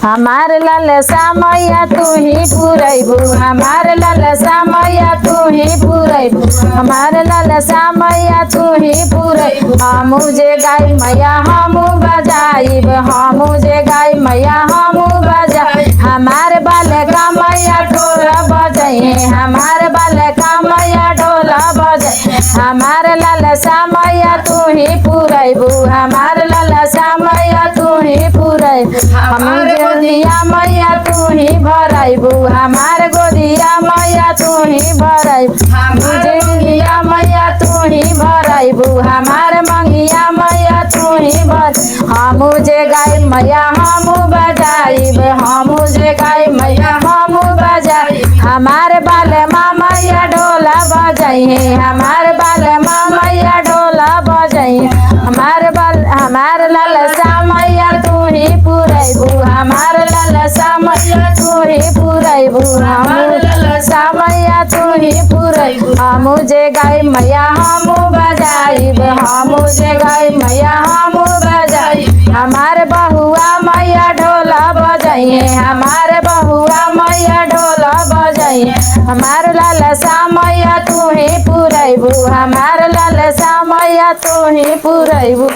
हमार लालसा मैया तू ही पुरैबू, हमार लालसा मैया तू ही पुरैबू, हमार लालसा मैया तू ही पुरैबू। हमू जे गाय मैया हमू बजाइब, हमू जे गाय मैया हमू बजाई। हमार बालका मैया ढोल बजाई, हमार बालका मैया ढोल बजाई। हमार लालसा मैया तू ही पुरैबू, हमार लालसा मैया तू ही पुरैबू। हमार गोदिया मैया तू ही भराइबू, हमार गोदिया मैया तू ही भराइबू। मुझे गोदिया मैया तू ही भराइबू, हमार मंगिया मैया तू ही भर। हमू जे गाय मैया हमू बजाइब, हमू जे गाय मैया हमू बजाई। हमार बाल मैया ढोला बजाई, हमार बाल मैया ढोला बजाई। हमार लालसा मैया तू ही पुरैबू, हमार लालसा मैया तू ही पुरैबू, हमार लालसा मैया तू ही पुरैबू। हमू जे गाय मैया हमू बजाइब, हमू जे गाय मैया हमू बजाई। हमार बहुआ मैया ढोला बजाई, हमार बहुआ मैया ढोला बजाई। हमार लालसा मैया तू ही पुरैबू, हमार लालसा मैया तू ही पुरैबू।